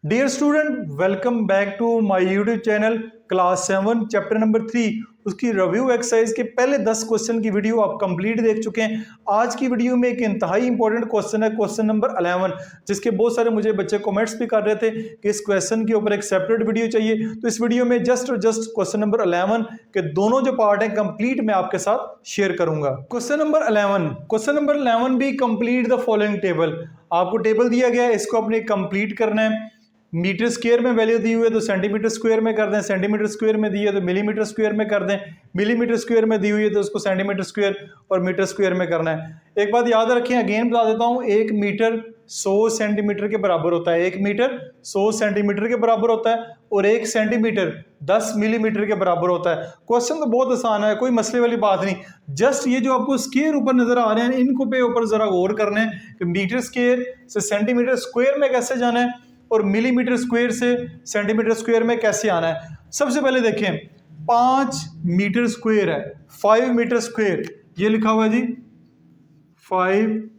Dear student, welcome back to my YouTube channel. Class 7 chapter number 3 उसकी review exercise के पहले 10 question की video आप कंप्लीट देख चुके हैं। आज की वीडियो में एक इंतहाई इंपॉर्टेंट क्वेश्चन है, क्वेश्चन नंबर 11, जिसके बहुत सारे मुझे बच्चे कमेंट्स भी कर रहे थे कि इस क्वेश्चन के ऊपर एक सेपरेट वीडियो चाहिए। तो इस वीडियो में जस्ट क्वेश्चन नंबर 11 के दोनों जो पार्ट हैं कंप्लीट मैं आपके साथ शेयर करूंगा। क्वेश्चन नंबर 11 भी कंप्लीट द फॉलोइंग टेबल। आपको टेबल दिया गया है, इसको अपने कंप्लीट करना है। मीटर स्क्वायर में वैल्यू दी हुई है तो सेंटीमीटर स्क्वायर में कर दें, सेंटीमीटर स्क्वायर में दी है तो मिलीमीटर स्क्वायर में कर दें, मिलीमीटर स्क्वायर में दी हुई है तो उसको सेंटीमीटर स्क्वायर और मीटर स्क्वायर में करना है। एक बात याद रखें, अगेन बता देता हूं, 1 मीटर 100 सेंटीमीटर के बराबर होता है। 1 मीटर 100 सेंटीमीटर के बराबर होता है और 1 सेंटीमीटर 10 मिलीमीटर के बराबर होता है। क्वेश्चन तो बहुत आसान है, कोई मसले वाली बात नहीं। जस्ट ये जो आपको स्क्वायर ऊपर नजर आ रहे हैं, इनको पे ऊपर जरा गौर करना है कि मीटर स्क्वायर से सेंटीमीटर स्क्वायर में कैसे जाना है और मिलीमीटर स्क्वायर से सेंटीमीटर स्क्वायर में कैसे आना है। सबसे पहले देखें, 5 मीटर स्क्वायर है, 5 मीटर स्क्वायर ये लिखा हुआ है जी, 5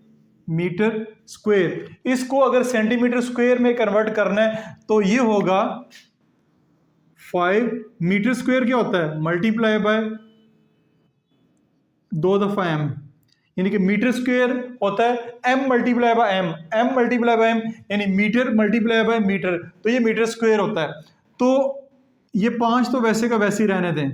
मीटर स्क्वायर। इसको अगर सेंटीमीटर स्क्वायर में कन्वर्ट करना है तो ये होगा 5 मीटर स्क्वायर क्या होता है, मल्टीप्लाई बाय 2 दफा m, यानी कि मीटर स्क्वायर होता है m multiply by m, m multiply by m यानी मीटर मल्टीप्लाई बाय मीटर, तो ये मीटर स्क्वायर होता है। तो ये 5 तो वैसे का वैसे ही रहने दें,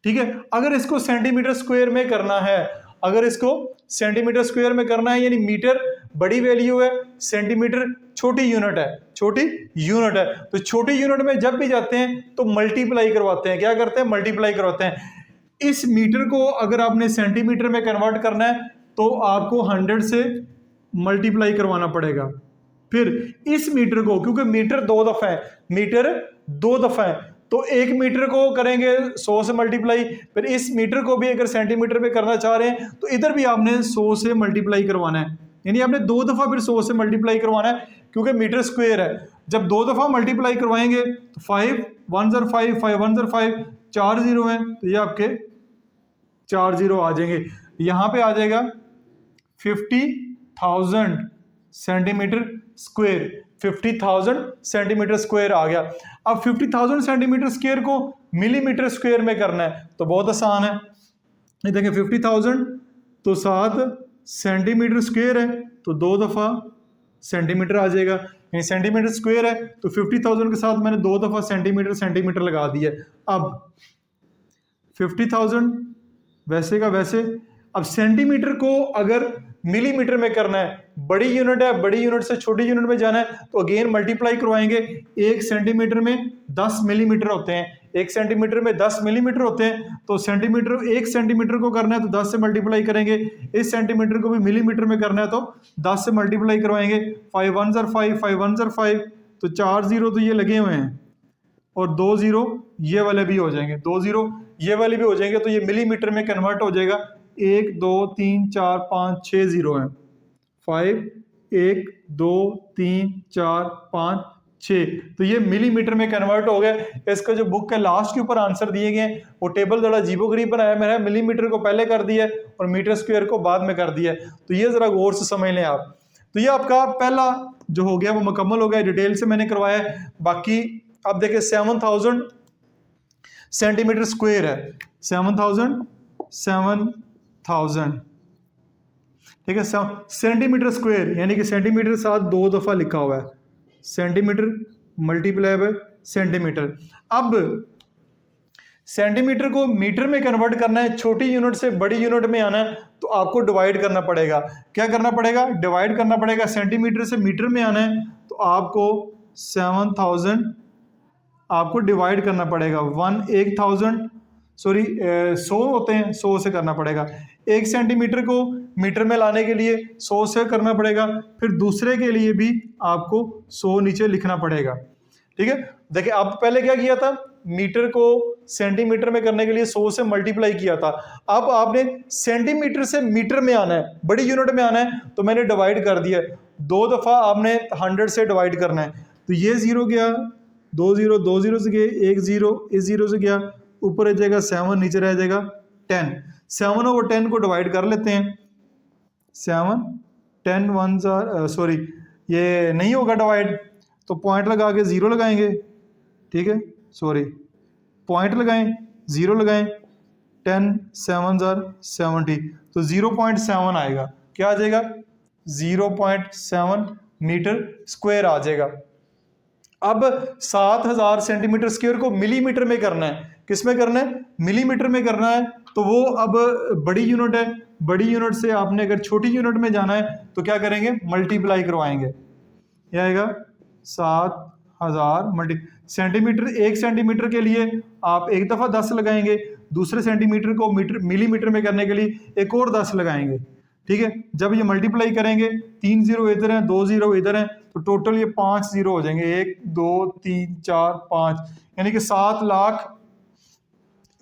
ठीक है। अगर इसको सेंटीमीटर स्क्वायर में करना है, अगर इसको सेंटीमीटर स्क्वायर में करना है, यानी मीटर बड़ी वैल्यू है, सेंटीमीटर छोटी यूनिट है, छोटी यूनिट है, तो छोटी यूनिट में जब भी जाते हैं तो मल्टीप्लाई करवाते हैं। क्या करते हैं, मल्टीप्लाई करवाते हैं। इस मीटर को अगर आपने सेंटीमीटर में कन्वर्ट करना है तो आपको 100 से मल्टीप्लाई करवाना पड़ेगा। फिर इस मीटर को, क्योंकि मीटर 2 दफा है, मीटर 2 दफा है, तो 1 मीटर को करेंगे 100 से मल्टीप्लाई, फिर इस मीटर को भी अगर सेंटीमीटर में करना चाह रहे हैं तो इधर भी आपने 100 से मल्टीप्लाई करवाना है, यानी आपने 2 दफा फिर 100 से मल्टीप्लाई करवाना है, क्योंकि मीटर स्क्वायर है। जब 2 दफा मल्टीप्लाई करवाएंगे तो 5 1 ज़र 5, 5 1 ज़र 5, 4 जीरो हैं तो ये आपके 4 जीरो आ जाएंगे। यहां पे आ जाएगा 50,000 सेंटीमीटर स्क्वायर, 50,000 सेंटीमीटर स्क्वायर आ गया। अब 50,000 सेंटीमीटर स्क्वायर को मिलीमीटर स्क्वायर में करना है तो बहुत आसान है। ये देखें, 50,000 तो 7 सेंटीमीटर स्क्वायर है तो 2 दफा सेंटीमीटर आ जाएगा, यानी सेंटीमीटर स्क्वायर है तो 50,000 के साथ मैंने 2 दफा सेंटीमीटर सेंटीमीटर लगा दिया। अब 50,000 वैसे का वैसे। अब सेंटीमीटर को अगर मिलीमीटर में करना है, बड़ी यूनिट है, बड़ी यूनिट से छोटी यूनिट में जाना है तो अगेन मल्टीप्लाई करवाएंगे। 1 सेंटीमीटर में 10 मिलीमीटर होते हैं, 1 सेंटीमीटर में 10 मिलीमीटर होते हैं, तो सेंटीमीटर 1 सेंटीमीटर को करना है तो 10 से मल्टीप्लाई करेंगे। इस सेंटीमीटर को भी मिलीमीटर में करना है तो 10 से मल्टीप्लाई करवाएंगे। 5 1 ज़र 5, 5 1 ज़र 5, तो 4 जीरो तो ये लगे हुए हैं और 2 जीरो ये वाले भी हो जाएंगे, 2 जीरो ये वाले भी हो जाएंगे, तो ये मिलीमीटर में कन्वर्ट हो जाएगा। 1 2 3 4 5 6 जीरो हैं, 5 1 2 3 4 5 6, तो ये मिलीमीटर में कन्वर्ट हो गया। इसका जो बुक के लास्ट के ऊपर आंसर दिए गए वो टेबल जरा अजीबोगरीब बनाया मैंने, मिलीमीटर को पहले कर दिया और मीटर स्क्वायर को बाद में कर दिया, तो ये जरा गौर से समझ लें आप। तो ये आपका पहला जो हो गया वो मुकम्मल हो गया, डिटेल से मैंने करवाया है। बाकी अब देखिए 7,000 सेंटीमीटर स्क्वायर है, 7,000 ठीक है, सेंटीमीटर स्क्वायर यानी कि सेंटीमीटर साथ 2 दफा लिखा हुआ है, सेंटीमीटर मल्टीप्लाई बाय सेंटीमीटर। अब सेंटीमीटर को मीटर में कन्वर्ट करना है, छोटी यूनिट से बड़ी यूनिट में आना है तो आपको डिवाइड करना पड़ेगा। क्या करना पड़ेगा, डिवाइड करना पड़ेगा। सेंटीमीटर से मीटर में आना है तो आपको 7,000 आपको डिवाइड करना पड़ेगा। 100 होते हैं, 100 से करना पड़ेगा। 1 सेंटीमीटर को मीटर में लाने के लिए 100 से करना पड़ेगा, फिर दूसरे के लिए भी आपको 100 नीचे लिखना पड़ेगा, ठीक है। देखिए अब पहले क्या किया था, मीटर को सेंटीमीटर में करने के लिए 100 से मल्टीप्लाई किया था। अब आपने सेंटीमीटर से मीटर में आना है, बड़ी यूनिट में आना है, तो मैंने डिवाइड कर दिया। 2 दफा आपने 100 से डिवाइड करना है, तो ये जीरो गया, 2 जीरो 2 जीरो से गए, 1 जीरो इस जीरो से गया, ऊपर रह जाएगा 7, नीचे रह जाएगा 10। 7 और 10 को डिवाइड कर लेते हैं। 7 10 1 सॉरी ये नहीं होगा डिवाइड, तो पॉइंट लगा के 0 लगाएंगे, ठीक है, सॉरी पॉइंट लगाएं, 0 लगाएं, 10 7 70, तो 0.7 आएगा। क्या आ जाएगा? 0.7 मीटर स्क्वायर आ जाएगा। अब 7000 सेंटीमीटर स्क्वायर को मिलीमीटर में करना है। किस में करना है? मिलीमीटर में करना है। तो वो अब बड़ी यूनिट है, बड़ी यूनिट से आपने अगर छोटी यूनिट में जाना है तो क्या करेंगे? मल्टीप्लाई करवाएंगे। क्या आएगा? 7000 मल्टी सेंटीमीटर, 1 सेंटीमीटर के लिए आप एक दफ़ा 10 लगाएंगे, दूसरे सेंटीमीटर को मीटर मिलीमीटर में करने के लिए एक और 10 लगाएंगे, ठीक है। जब ये मल्टीप्लाई करेंगे, 3 0 इधर हैं, 2 0 इधर हैं, तो टोटल ये 5 0 हो जाएंगे, 1 2 3 4 5, यानी कि 7 लाख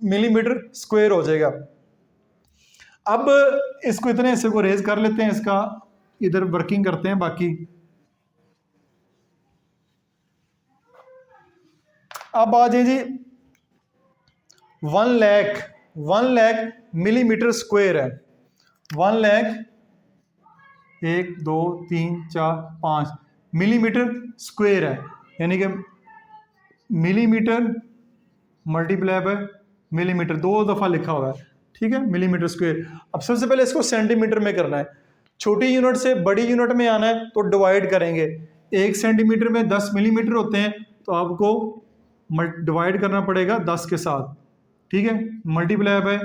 मिलीमीटर स्क्वायर हो जाएगा। अब इसको इतने हिस्से को रेज कर लेते हैं, इसका इधर वर्किंग करते हैं बाकी। अब आ जाए जी 1 लाख मिलीमीटर स्क्वायर है। 1 लाख 1 2 3 4 5 मिलीमीटर स्क्वायर है, यानी कि मिलीमीटर मल्टीप्लाई बाय मिलीमीटर, 2 दफ़ा लिखा हुआ है, ठीक है, मिलीमीटर स्क्वायर। अब सबसे पहले इसको सेंटीमीटर में करना है। छोटी यूनिट से बड़ी यूनिट में आना है तो डिवाइड करेंगे। 1 सेंटीमीटर में 10 मिलीमीटर होते हैं, तो आपको डिवाइड करना पड़ेगा 10 के साथ, ठीक है। मल्टीप्लाई बाय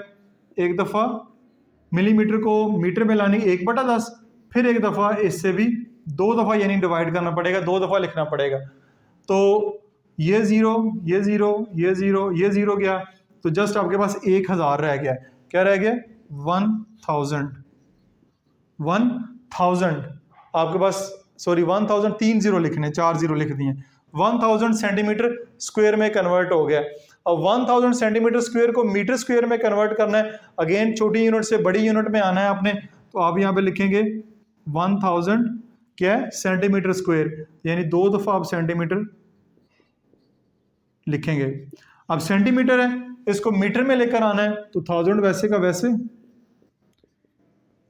एक दफ़ा मिलीमीटर को मीटर में लाने 1/10, फिर एक दफ़ा इससे भी 2 दफ़ा यानी डिवाइड करना पड़ेगा, 2 दफ़ा लिखना पड़ेगा। तो ये 0 ये 0 ये 0 ये 0 गया, तो जस्ट आपके पास 1000 रह गया। क्या रह गया? 1000 आपके पास, सॉरी 1000 3 0 लिखने, 4 0 लिख दिए। 1000 सेंटीमीटर स्क्वायर में कन्वर्ट हो गया। अब 1000 सेंटीमीटर स्क्वायर को मीटर स्क्वायर में कन्वर्ट करना है। अगेन छोटी यूनिट से बड़ी यूनिट में आना है आपने, तो आप यहाँ पे लिखेंगे 1000 क्या है? सेंटीमीटर स्क्वायर, यानी 2 दफ़ा आप सेंटीमीटर लिखेंगे। अब सेंटीमीटर है, इसको मीटर में लेकर आना है, तो 1000 वैसे का वैसे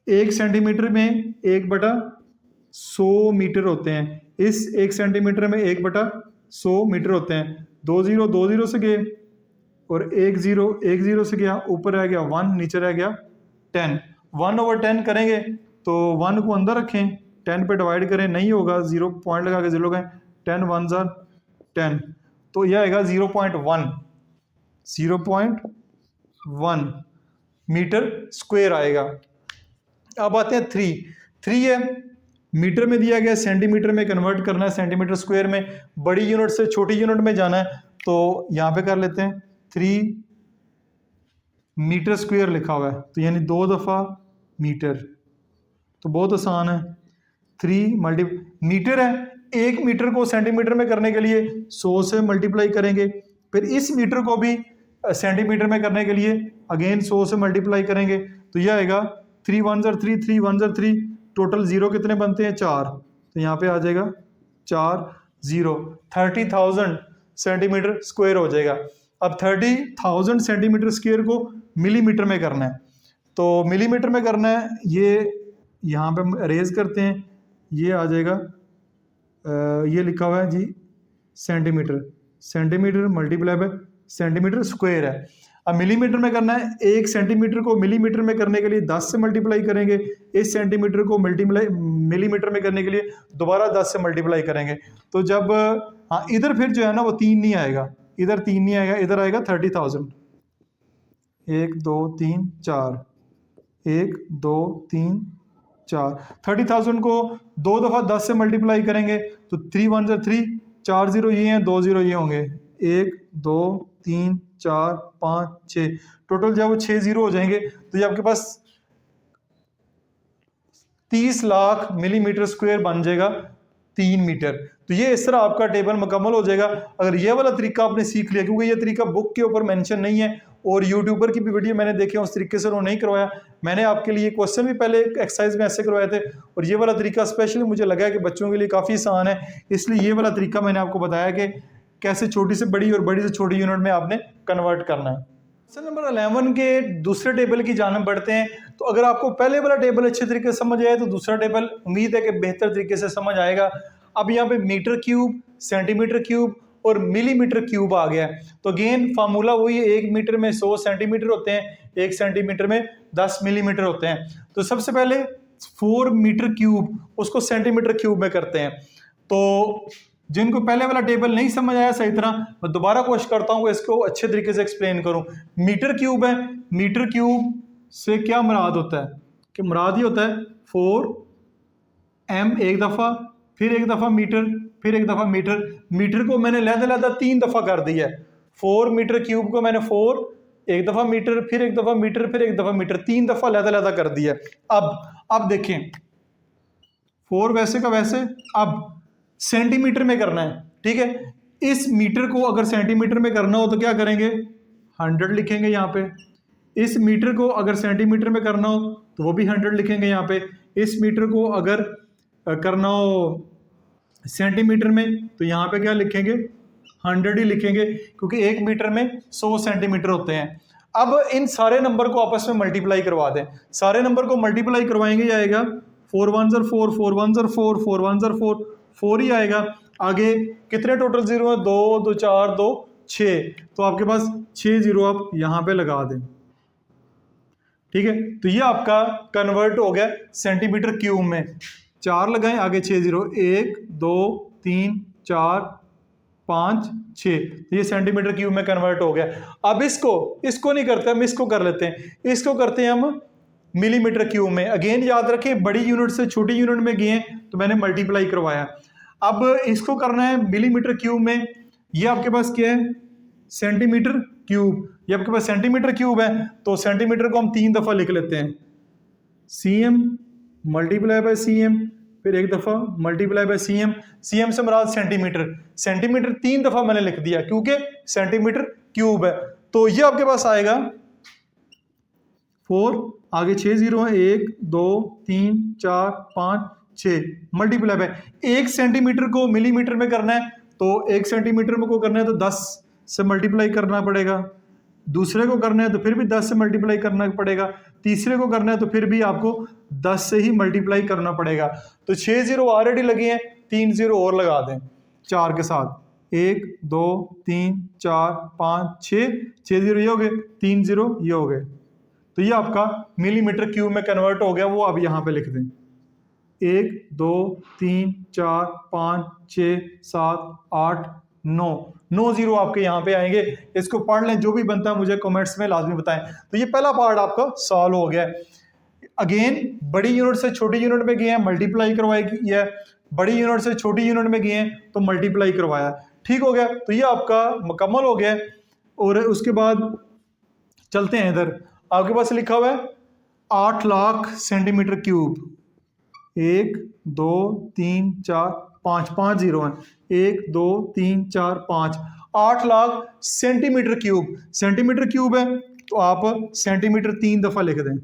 1 सेंटीमीटर में 1/100 मीटर होते हैं। इस 1 सेंटीमीटर में 1/100 मीटर होते हैं। 2 0 2 0 से गए और 1 0 1 0 से गया, ऊपर रह गया 1, नीचे रह गया 10। 1/10 करेंगे तो 1 को अंदर रखें, 10 पे डिवाइड करें, नहीं होगा, 0 पॉइंट लगा के 0 लगाएं, 10 1 10, तो यह आएगा 0.1 मीटर स्क्वायर आएगा। अब आते हैं 3 है, मीटर में दिया गया, सेंटीमीटर में कन्वर्ट करना है, सेंटीमीटर स्क्वायर में। बड़ी यूनिट से छोटी यूनिट में जाना है, तो यहाँ पे कर लेते हैं 3 मीटर स्क्वायर लिखा हुआ है, तो यानी 2 दफ़ा मीटर, तो बहुत आसान है। 3 मल्टी मीटर है, 1 मीटर को सेंटीमीटर में करने के लिए 100 से मल्टीप्लाई करेंगे, फिर इस मीटर को भी सेंटीमीटर में करने के लिए अगेन 100 से मल्टीप्लाई करेंगे, तो यह आएगा 3 1 3 3 1 3, टोटल 0 कितने बनते हैं? 4, तो यहाँ पे आ जाएगा 4 0, 30,000 सेंटीमीटर स्क्वायर हो जाएगा। अब 30,000 सेंटीमीटर स्क्वायर को मिलीमीटर में करना है, तो मिलीमीटर में करना है, ये यहाँ पे हम अरेज करते हैं, ये आ जाएगा ये लिखा हुआ है जी centimetre multiply by centimetre square है। अब मिलीमीटर में करना है, 1 सेंटीमीटर को मिलीमीटर में करने के लिए 10 से मल्टीप्लाई करेंगे, इस सेंटीमीटर को मिलीमीटर में करने के लिए दोबारा 10 से मल्टीप्लाई करेंगे। तो जब हाँ इधर फिर जो है ना वो 3 नहीं आएगा, इधर 3 नहीं आएगा, इधर आएगा 30,000। 1 2 3 4 1 2 3 4, 30,000 को 2 दफ़ा 10 से मल्टीप्लाई करेंगे, तो 3 1 3, 4 0 ये हैं, 2 0 ये होंगे, 1 2 3 4 5 6, टोटल जब वो 6 0 हो जाएंगे, तो ये आपके पास 30 लाख मिलीमीटर स्क्वायर बन जाएगा 3 मीटर। तो ये इस तरह आपका टेबल मुकम्मल हो जाएगा। अगर ये वाला तरीका आपने सीख लिया, क्योंकि ये तरीका बुक के ऊपर मेंशन नहीं है और यूट्यूबर की भी वीडियो मैंने देखे उस तरीके से उन्होंने नहीं करवाया, मैंने आपके लिए क्वेश्चन भी पहले एक्सरसाइज में ऐसे करवाए थे, और ये वाला तरीका स्पेशली मुझे लगा है कि बच्चों के लिए काफ़ी आसान है, इसलिए ये वाला तरीका मैंने आपको बताया कि कैसे छोटी से बड़ी और बड़ी से छोटी यूनिट में आपने कन्वर्ट करना है। क्वेश्चन नंबर 11 के दूसरे टेबल की जानिब बढ़ते हैं। तो अगर आपको पहले वाला टेबल अच्छे तरीके से समझ आए तो दूसरा टेबल उम्मीद है कि बेहतर तरीके से समझ आएगा। अब यहाँ पे मीटर क्यूब सेंटीमीटर क्यूब और मिलीमीटर क्यूब आ गया। तो अगेन फार्मूला वही है, 1 मीटर में 100 सेंटीमीटर होते हैं, 1 सेंटीमीटर में 10 मिलीमीटर होते हैं। तो सबसे पहले 4 मीटर क्यूब उसको सेंटीमीटर क्यूब में करते हैं। तो जिनको पहले वाला टेबल नहीं समझ आया सही तरह, मैं दोबारा कोशिश करता हूँ इसको अच्छे तरीके से एक्सप्लेन करूं। मीटर क्यूब है, मीटर क्यूब से क्या मुराद होता है कि मुराद ही होता है 4m एक दफ़ा, फिर एक दफ़ा मीटर, फिर एक दफ़ा मीटर। मीटर को मैंने लहदा 3 दफ़ा कर दिया है। 4 मीटर क्यूब को मैंने 4 एक दफ़ा मीटर, फिर एक दफ़ा मीटर, फिर एक दफ़ा मीटर, 3 दफ़ा लहदा कर दिया। अब देखें 4 वैसे का वैसे, अब सेंटीमीटर में करना है, ठीक है। इस मीटर को अगर सेंटीमीटर में करना हो तो क्या करेंगे, 100 लिखेंगे यहाँ पे। इस मीटर को अगर सेंटीमीटर में करना हो तो वो भी 100 लिखेंगे यहाँ पे। इस मीटर को अगर करना हो सेंटीमीटर में तो यहाँ पे क्या लिखेंगे, 100 ही लिखेंगे, क्योंकि 1 मीटर में 100 सेंटीमीटर होते हैं। अब इन सारे नंबर को आपस में मल्टीप्लाई करवा दें। सारे नंबर को मल्टीप्लाई करवाएंगे, आएगा 4 1 4, 4 1 4, 4 1 4, 4 ही आएगा। आगे कितने टोटल जीरो है, 2 2 4 2 6, तो आपके पास 6 जीरो आप यहाँ पे लगा दें, ठीक है। तो ये आपका कन्वर्ट हो गया सेंटीमीटर क्यूब में। 4 लगाएं, आगे 6 जीरो, 1 2 3 4 5 6, तो ये सेंटीमीटर क्यूब में कन्वर्ट हो गया। अब इसको नहीं करते हम, इसको कर लेते हैं। इसको करते हैं हम मिलीमीटर क्यूब में। अगेन याद रखें, बड़ी यूनिट से छोटी यूनिट में गए तो मैंने मल्टीप्लाई करवाया। अब इसको करना है मिलीमीटर क्यूब में। ये आपके पास क्या है, सेंटीमीटर क्यूब। ये आपके पास सेंटीमीटर क्यूब है, तो सेंटीमीटर को हम 3 दफा लिख लेते हैं, cm मल्टीप्लाई बाय cm, फिर एक दफा मल्टीप्लाई बाय cm। cm से मुराद सेंटीमीटर, सेंटीमीटर 3 दफा मैंने लिख दिया क्योंकि सेंटीमीटर क्यूब है। तो ये आपके पास आएगा 4, आगे 6 जीरो है, 1 2 3 4 5 6, मल्टीप्लाई बाय 1 सेंटीमीटर को मिलीमीटर में करना है, तो 1 सेंटीमीटर में को करना है तो 10 से मल्टीप्लाई करना पड़ेगा। दूसरे को करना है तो फिर भी 10 से मल्टीप्लाई करना पड़ेगा। तीसरे को करना है तो फिर भी आपको 10 से ही मल्टीप्लाई करना पड़ेगा। तो 6 जीरो ऑलरेडी लगे हैं, 3 जीरो और लगा दें 4 के साथ, 1 2 3 4 5 6 जीरो ये हो गए, 3 जीरो ये हो गए। तो ये आपका मिलीमीटर क्यूब में कन्वर्ट हो गया। वो आप यहाँ पे लिख दें, 1 2 3 4 5 6 7 8 9 जीरो आपके यहाँ पे आएंगे। इसको पढ़ लें, जो भी बनता है मुझे कमेंट्स में लाजमी बताएं। तो ये पहला पार्ट आपका सॉल्व हो गया। अगेन बड़ी यूनिट से छोटी यूनिट में गए हैं, मल्टीप्लाई करवाया। बड़ी यूनिट से छोटी यूनिट में गए हैं तो मल्टीप्लाई करवाया, ठीक हो गया। तो ये आपका मुकम्मल हो गया। और उसके बाद चलते हैं इधर, आपके पास लिखा हुआ है 8 लाख सेंटीमीटर क्यूब। 1 2 3 4 5, 5 जीरो हैं, 1 2 3 4 5, 8 lakh centimetre cube. Centimetre cube है तो आप सेंटीमीटर 3 दफा लिख दें,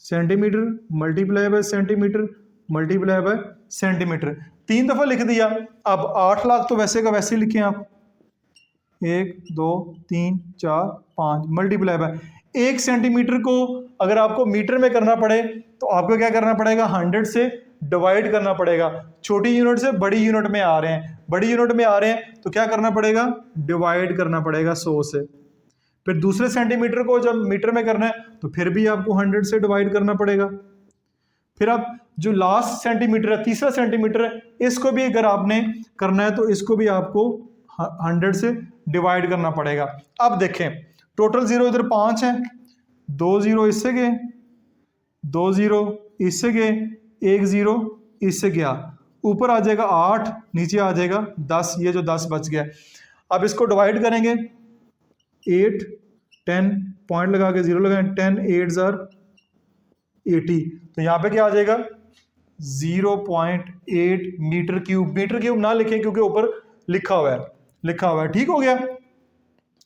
centimetre multiply by centimetre multiply by centimetre, 3 दफा लिख दिया। अब 8 लाख तो वैसे का वैसे लिखें आप, 1 2 3 4 5 मल्टीप्लाई बाय 1 सेंटीमीटर को अगर आपको मीटर में करना पड़े तो आपको क्या करना पड़ेगा, 100 से डिवाइड करना पड़ेगा। छोटी यूनिट से बड़ी यूनिट में आ रहे हैं, बड़ी यूनिट में आ रहे हैं तो क्या करना पड़ेगा, डिवाइड करना पड़ेगा 100 से। फिर दूसरे सेंटीमीटर को जब मीटर में करना है तो फिर भी आपको 100 से डिवाइड करना पड़ेगा। फिर आप जो लास्ट सेंटीमीटर है, तीसरा सेंटीमीटर है, इसको भी अगर आपने करना है तो इसको भी आपको 100 से डिवाइड करना पड़ेगा। अब देखें टोटल जीरो इधर 5 है, 2 जीरो इससे गए, 2 जीरो इससे गए, 1 जीरो इससे गया, ऊपर आ जाएगा 8, नीचे आ जाएगा 10, ये जो 10 बच गया। अब इसको डिवाइड करेंगे, 8 10 पॉइंट लगा के 0 लगाएं, 10 8 जार 80, तो यहाँ पे क्या आ जाएगा 0.8 मीटर क्यूब। मीटर क्यूब ना लिखें क्योंकि ऊपर लिखा हुआ है, ठीक हो गया।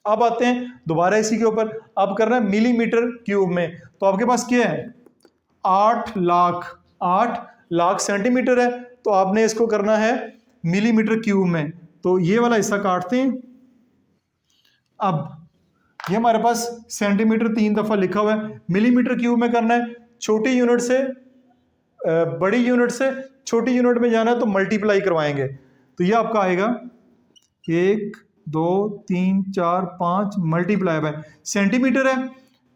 अब आते हैं दोबारा इसी के ऊपर, अब करना है मिलीमीटर क्यूब में। तो आपके पास क्या है, 8 लाख सेंटीमीटर है, तो आपने इसको करना है मिलीमीटर क्यूब में। तो ये वाला हिस्सा काटते हैं। अब ये हमारे पास सेंटीमीटर 3 दफा लिखा हुआ है, मिलीमीटर क्यूब में करना है। छोटी यूनिट से बड़ी यूनिट से छोटी यूनिट में जाना है तो मल्टीप्लाई करवाएंगे। तो ये आपका आएगा 1 2 3 4 5 मल्टीप्लाई बाय सेंटीमीटर है,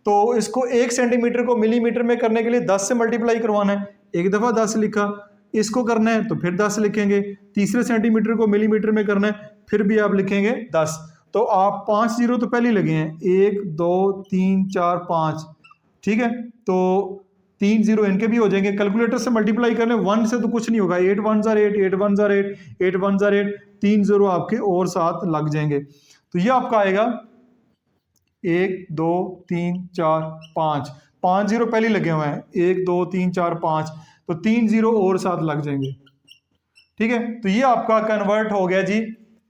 तो इसको 1 सेंटीमीटर को मिलीमीटर में करने के लिए 10 से मल्टीप्लाई करवाना है। एक दफ़ा 10 लिखा, इसको करना है तो फिर 10 लिखेंगे, तीसरे सेंटीमीटर को मिलीमीटर में करना है फिर भी आप लिखेंगे 10। तो आप 5 जीरो तो पहले ही लगे हैं, 1 2 3 4 5, ठीक है। तो 3 जीरो इनके भी हो जाएंगे, कैलकुलेटर से मल्टीप्लाई कर लें, 1 से तो कुछ नहीं होगा, 8 1 ज़ार 8, 8 1 ज़ार 8, 8 1 ज़ार 8, 3 जीरो आपके और साथ लग जाएंगे। तो ये आपका आएगा 1 2 3 4 5, 5 जीरो पहले लगे हुए हैं, 1 2 3 4 5, तो 3 जीरो और साथ लग जाएंगे, ठीक है। तो ये आपका कन्वर्ट हो गया जी,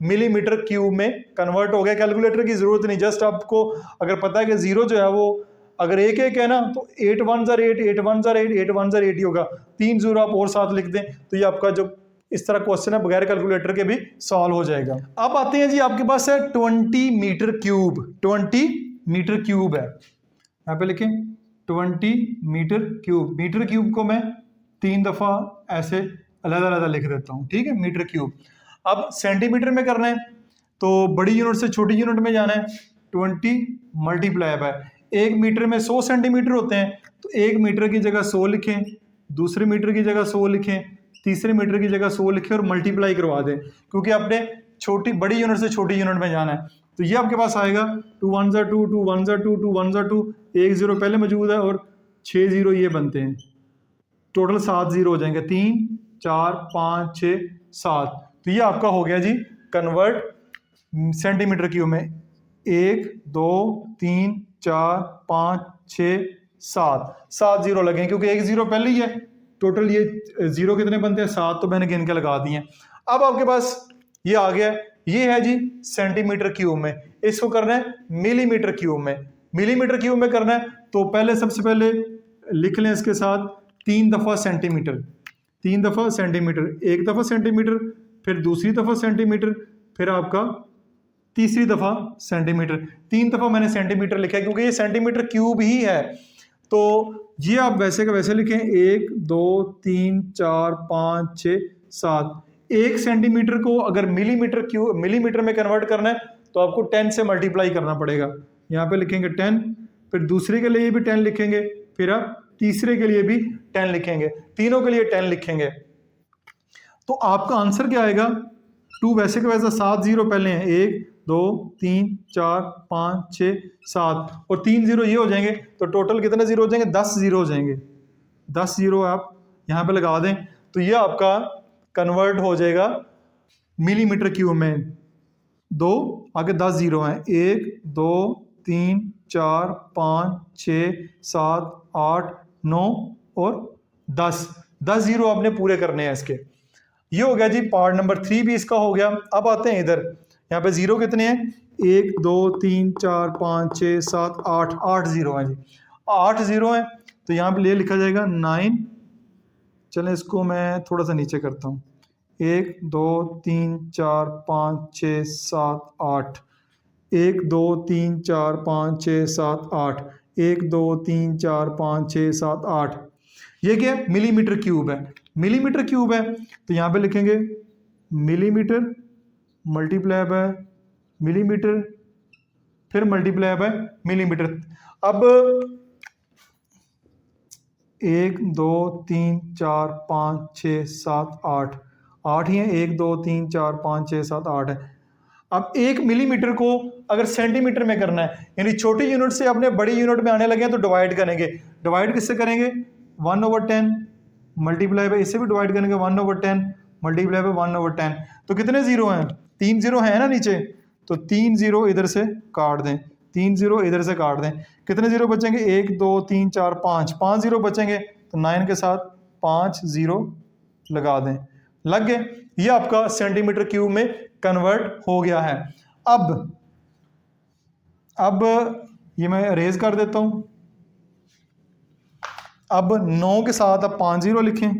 मिलीमीटर क्यूब में कन्वर्ट हो गया। कैलकुलेटर की जरूरत नहीं, जस्ट आपको अगर पता है कि जीरो जो है वो अगर एक एक है ना तो 8 1 ज़ार 8, 8 1 ज़ार 8, 8 1 ज़ार 8 ही होगा, 3 जीरो आप और साथ लिख दें तो ये आपका जो इस तरह क्वेश्चन है बगैर कैलकुलेटर के भी सॉल्व हो जाएगा। अब आते हैं जी, आपके पास है 20 मीटर क्यूब, 20 मीटर क्यूब है, यहाँ पे लिखें 20 मीटर क्यूब। मीटर क्यूब को मैं 3 दफा ऐसे अलग अलग लिख देता हूँ, ठीक है, मीटर क्यूब। अब सेंटीमीटर में करना है तो बड़ी यूनिट से छोटी यूनिट में जाना है, 20 मल्टीप्लाई बाय, 1 मीटर में 100 सेंटीमीटर होते हैं, तो 1 मीटर की जगह 100 लिखें, दूसरे मीटर की जगह 100 लिखें, तीसरे मीटर की जगह 100 लिखें और मल्टीप्लाई करवा दें, क्योंकि आपने बड़ी यूनिट से छोटी यूनिट में जाना है। तो ये आपके पास आएगा 2 1 ज़ार 2, 2 1 ज़ार 2, 2 1 ज़ार 2, 1 जीरो पहले मौजूद है और 6 जीरो ये बनते हैं, टोटल 7 जीरो हो जाएंगे, 3 4 5 6 7। तो ये आपका हो गया जी कन्वर्ट सेंटीमीटर क्यूब में, 1 2 3 4 5 6 7 जीरो लगे क्योंकि 1 जीरो पहले ही है, टोटल ये जीरो कितने बनते हैं 7, तो मैंने गिन के लगा दिए। अब आपके पास ये आ गया, ये है जी सेंटीमीटर क्यूब में, इसको करना है मिलीमीटर क्यूब में। मिलीमीटर क्यूब में करना है तो पहले सबसे पहले लिख लें इसके साथ 3 दफा सेंटीमीटर, 3 दफा सेंटीमीटर, एक दफा सेंटीमीटर, फिर दूसरी दफा सेंटीमीटर, फिर आपका तीसरी दफा सेंटीमीटर। 3 दफा मैंने सेंटीमीटर लिखा है क्योंकि ये सेंटीमीटर क्यूब ही है, तो ये आप वैसे का वैसे लिखें 1 2 3 4 5 6 7। 1 सेंटीमीटर को अगर मिलीमीटर में कन्वर्ट करना है तो आपको 10 से मल्टीप्लाई करना पड़ेगा, यहाँ पे लिखेंगे 10, फिर दूसरे के लिए भी 10 लिखेंगे, फिर आप तीसरे के लिए भी 10 लिखेंगे, तीनों के लिए 10 लिखेंगे। तो आपका आंसर क्या आएगा, 2 वैसे का वैसा 7 जीरो पहले हैं, 1 2 3 4 5 6 7 और 3 जीरो ये हो जाएंगे, तो टोटल कितने जीरो हो जाएंगे, 10 जीरो हो जाएंगे। 10 जीरो आप यहाँ पे लगा दें तो ये आपका कन्वर्ट हो जाएगा मिलीमीटर क्यूब में। 2 आगे 10 जीरो हैं, 1 2 3 4 5 6 7 8 9 और 10 जीरो आपने पूरे करने हैं इसके। ये हो गया जी पार्ट नंबर 3 भी इसका हो गया। अब आते हैं इधर, यहाँ पे जीरो कितने हैं, 1 2 3 4 5 6 7 8, 8 जीरो हैं जी, 8 जीरो हैं, तो यहाँ पे ले लिखा जाएगा 9। चलें इसको मैं थोड़ा सा नीचे करता हूँ, 1 2 3 4 5 6 7 8, 1 2 3 4 5 6 7 8, 1 2 3 4 5 6 7 8। ये क्या है, मिलीमीटर क्यूब है, मिलीमीटर क्यूब है, तो यहाँ पे लिखेंगे मिलीमीटर मल्टीप्लाई बाय मिलीमीटर, फिर मल्टीप्लाई बाय मिलीमीटर। अब 1 2 3 4 5 6 7 8, 8 ही है, 1 2 3 4 5 6 7 8 है। अब 1 मिलीमीटर को अगर सेंटीमीटर में करना है, यानी छोटी यूनिट से अपने बड़ी यूनिट में आने लगे हैं तो डिवाइड करेंगे। डिवाइड किससे करेंगे, 1/10 मल्टीप्लाई बाय, इससे भी डिवाइड करेंगे 1/10 मल्टीप्लाई बाय 1/10। तो कितने जीरो हैं, 3 जीरो हैं ना नीचे, तो 3 जीरो इधर से काट दें, 3 जीरो इधर से काट दें, कितने जीरो बचेंगे, 1 2 3 4 5, 5 जीरो बचेंगे, तो 9 के साथ 5 जीरो लगा दें, लग गए। ये आपका सेंटीमीटर क्यूब में कन्वर्ट हो गया है। अब ये मैं अरेज कर देता हूं। अब 9 के साथ अब 5 जीरो लिखें,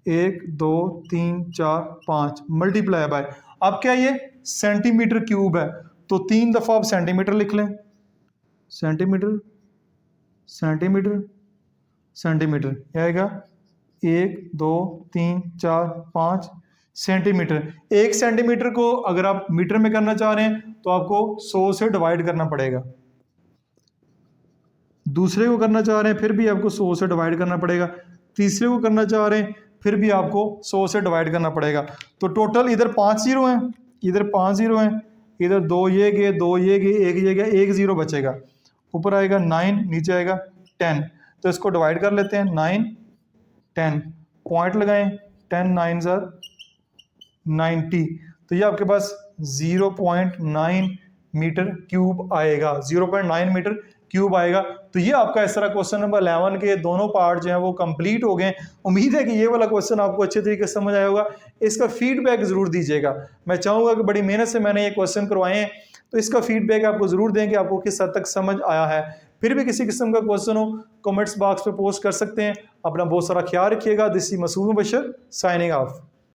1 2 3 4 5 मल्टीप्लाई बाय, अब क्या ये सेंटीमीटर क्यूब है तो 3 दफा आप सेंटीमीटर लिख लें, सेंटीमीटर सेंटीमीटर सेंटीमीटर, क्या आएगा, 1 2 3 4 5 सेंटीमीटर। 1 सेंटीमीटर को अगर आप मीटर में करना चाह रहे हैं तो आपको 100 से डिवाइड करना पड़ेगा। दूसरे को करना चाह रहे हैं फिर भी आपको 100 से डिवाइड करना पड़ेगा। तीसरे को करना चाह रहे हैं फिर भी आपको 100 से डिवाइड करना पड़ेगा। तो टोटल इधर 5 जीरो हैं, इधर 5 जीरो हैं, इधर 2 ये गए, 2 ये गए, 1 ये गया, 1 जीरो बचेगा। ऊपर आएगा 9, नीचे आएगा 10। तो इसको डिवाइड कर लेते हैं, 9 10 पॉइंट लगाएं, 10 9 ज़र 90। तो ये आपके पास 0.9 मीटर क्यूब आएगा, 0.9 मीटर क्यूब आएगा। तो ये आपका इस तरह क्वेश्चन नंबर 11 के दोनों पार्ट जो हैं वो कंप्लीट हो गए। उम्मीद है कि ये वाला क्वेश्चन आपको अच्छे तरीके से समझ आया होगा। इसका फीडबैक ज़रूर दीजिएगा। मैं चाहूँगा कि बड़ी मेहनत से मैंने ये क्वेश्चन करवाए हैं, तो इसका फीडबैक आपको ज़रूर दें कि आपको किस हद तक समझ आया है। फिर भी किसी किस्म का क्वेश्चन हो कमेंट्स बॉक्स पे पोस्ट कर सकते हैं। अपना बहुत सारा ख्याल रखिएगा। This is Masood Bashar signing of.